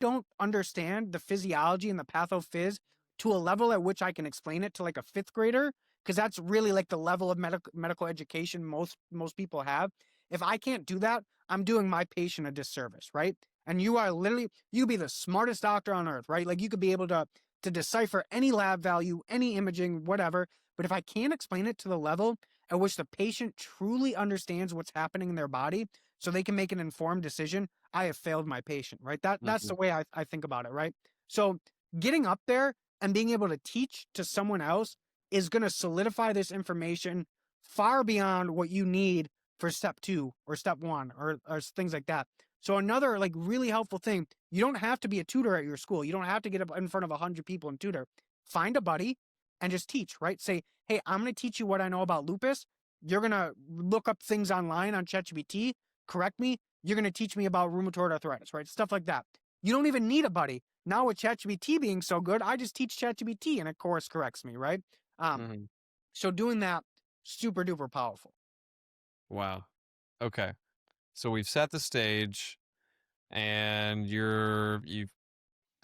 don't understand the physiology and the pathophys to a level at which I can explain it to like a fifth grader, because that's really like the level of medical education most people have. If I can't do that, I'm doing my patient a disservice, right? And you are literally, you be the smartest doctor on earth, right? Like you could be able to decipher any lab value, any imaging, whatever. But if I can't explain it to the level at which the patient truly understands what's happening in their body so they can make an informed decision, I have failed my patient, right? That's Mhm. the way I think about it, right? So getting up there and being able to teach to someone else is going to solidify this information far beyond what you need for step 2 or step 1 or things like that. So another like really helpful thing, you don't have to be a tutor at your school. You don't have to get up in front of 100 people and tutor. Find a buddy and just teach, right? Say, hey, I'm going to teach you what I know about lupus. You're going to look up things online on ChatGPT, correct me. You're going to teach me about rheumatoid arthritis, right? Stuff like that. You don't even need a buddy. Now with ChatGPT being so good, I just teach ChatGPT and it course corrects me, right? Um, Mhm. so doing that, super duper powerful. Wow. Okay. So we've set the stage, and you've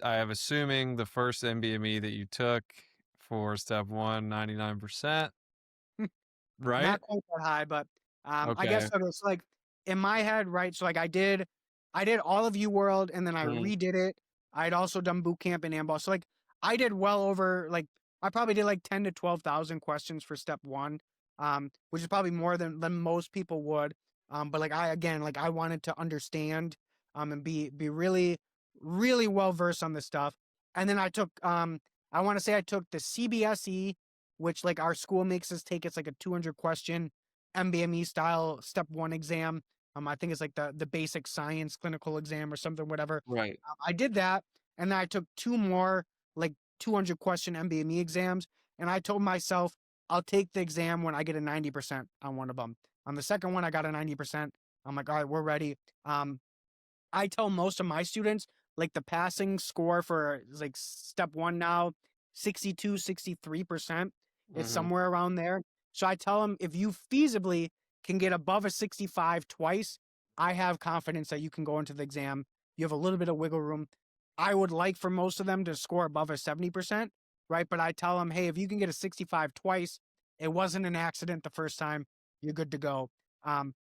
I am assuming the first NBME that you took for step one, 99%, right? Not quite that high, but I guess Okay. so. It's like in my head, right? So like I did all of U World, and then I Mhm. redid it. I'd also done boot camp in Amboss. So like I did well over like I probably did like 10 to 12,000 questions for step 1, which is probably more than most people would. But like I again like I wanted to understand and be really well versed on this stuff. And then I took I want to say I took the CBSE, which like our school makes us take. It's like a 200 question MBME style step 1 exam. I think it's like the basic science clinical exam or something, whatever. Right. I did that, and then I took 2 more like 200 question MBME exams, and I told myself I'll take the exam when I get a 90% on one of them. On the second one, I got a 90%. I'm like, all right, we're ready. I tell most of my students like the passing score for like step 1 now, 62, 63%. It's Mhm. somewhere around there. So I tell them if you feasibly can get above a 65 twice, I have confidence that you can go into the exam. You have a little bit of wiggle room. I would like for most of them to score above a 70%, right? But I tell them, hey, if you can get a 65 twice, it wasn't an accident the first time, you're good to go. Um,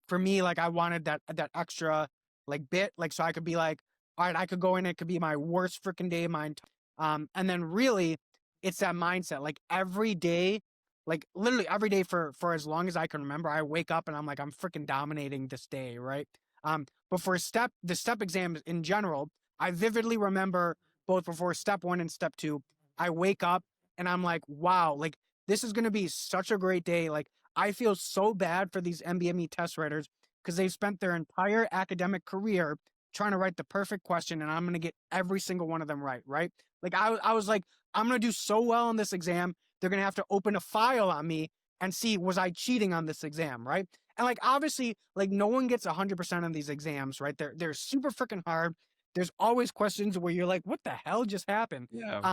for me, like I wanted that extra like bit, like so I could be like, all right, I could go in, it could be my worst freaking day of mine. And then really it's that mindset. Like every day, like literally every day for as long as I can remember, I wake up and I'm like, I'm freaking dominating this day, right? But for the step exams in general, I vividly remember both before step 1 and step 2, I wake up and I'm like, wow, like this is gonna be such a great day. Like I feel so bad for these MBME test writers because they've spent their entire academic career trying to write the perfect question, and I'm going to get every single one of them right, right? Like I was like, I'm going to do so well on this exam. They're going to have to open a file on me and see, was I cheating on this exam, right? And like, obviously, like no one gets 100% on these exams, right? They're super freaking hard. There's always questions where you're like, what the hell just happened? Yeah.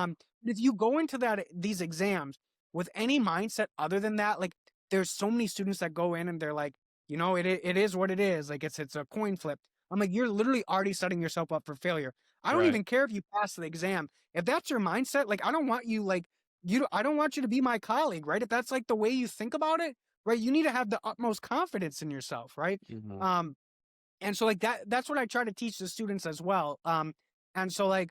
If you go into these exams with any mindset other than that, like there's so many students that go in and they're like, it is what it is. Like it's a coin flip. I'm like, you're literally already setting yourself up for failure. I don't Right. even care if you pass the exam. If that's your mindset, like I don't want you like I don't want you to be my colleague, right? If that's like the way you think about it, right? You need to have the utmost confidence in yourself, right? Mhm. Um, and so like that's what I try to teach the students as well. And so like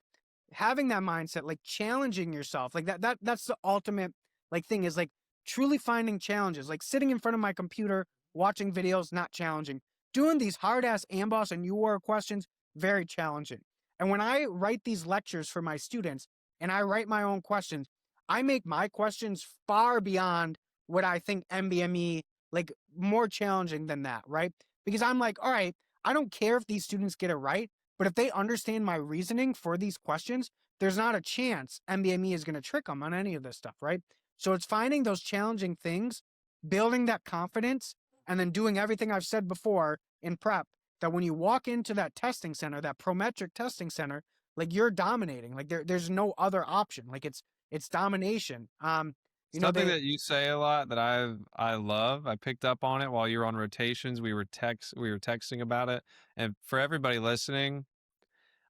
having that mindset, like challenging yourself, like that's the ultimate like thing is like truly finding challenges, like sitting in front of my computer, watching videos, not challenging. Doing these hard ass Amboss and UR questions, very challenging. And when I write these lectures for my students and I write my own questions, I make my questions far beyond what I think MBME like more challenging than that, right? Because I'm like, all right, I don't care if these students get it right, but if they understand my reasoning for these questions, there's not a chance MBME is going to trick them on any of this stuff, right? So it's finding those challenging things, building that confidence, and then doing everything I've said before in prep that when you walk into that testing center, that prometric testing center, like you're dominating. Like there's no other option. Like it's domination. Something They that you say a lot that I love. I picked up on it while you were on rotations. We were texting about it. And for everybody listening,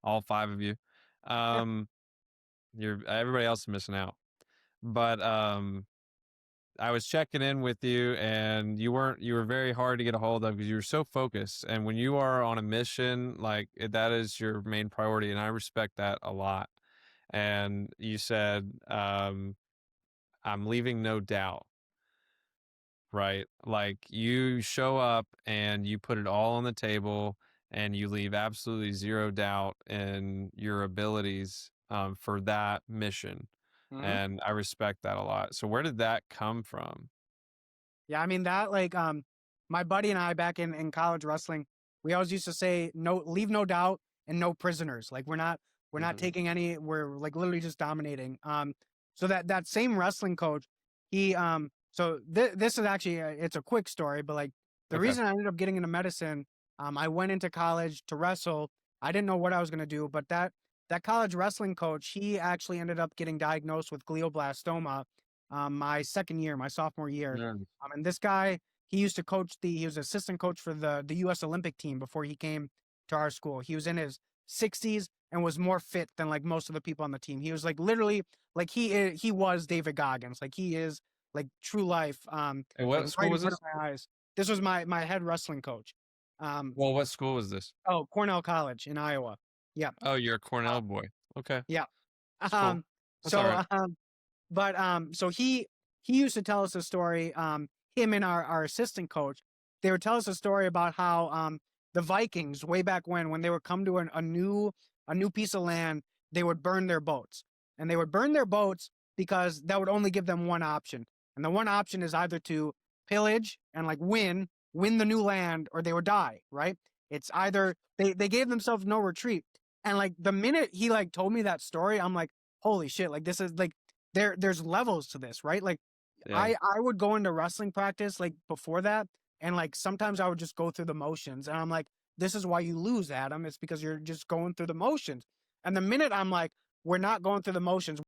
all 5 of you. Yeah. Um, you're everybody else is missing out. But I was checking in with you, and you were very hard to get a hold of because you were so focused. And when you are on a mission, like that is your main priority, and I respect that a lot. And you said, I'm leaving no doubt, right? Like you show up and you put it all on the table and you leave absolutely zero doubt in your abilities for that mission. Mhm. And I respect that a lot. So where did that come from? Yeah, I mean that like my buddy and I back in college wrestling, we always used to say no leave no doubt and no prisoners. Like we're not Hmm. taking any, we're like literally just dominating. So that same wrestling coach, he this is actually it's a quick story, but like the Okay. reason I ended up getting into medicine, I went into college to wrestle. I didn't know what I was going to do, but that college wrestling coach, he actually ended up getting diagnosed with glioblastoma my second year, my sophomore year. Yeah. And this guy, he was assistant coach for the U.S. Olympic team before he came to our school. He was in his 60s and was more fit than like most of the people on the team. He was like literally like he was David Goggins. Like he is like true life. And Like what school right in was front of this? my eyes. This was my head wrestling coach. Um, Well, what school was this? oh, Cornell College in Iowa. Yeah. Oh, you're a Uh, Cornell boy. Okay. yeah. It's cool. Um, That's all right. so but so he used to tell us a story. Him and our assistant coach, they would tell us a story about how the Vikings way back when they would come to a new piece of land, they would burn their boats, and they would burn their boats because that would only give them one option, and the one option is either to pillage and like win the new land, or they would die. Right? It's either they gave themselves no retreat, and like the minute he like told me that story, I'm like, holy shit! Like this is like there's levels to this, right? Like Yeah. I would go into wrestling practice like before that, and like sometimes I would just go through the motions, and I'm like, this is why you lose, Adam. It's because you're just going through the motions. And the minute I'm like, we're not going through the motions,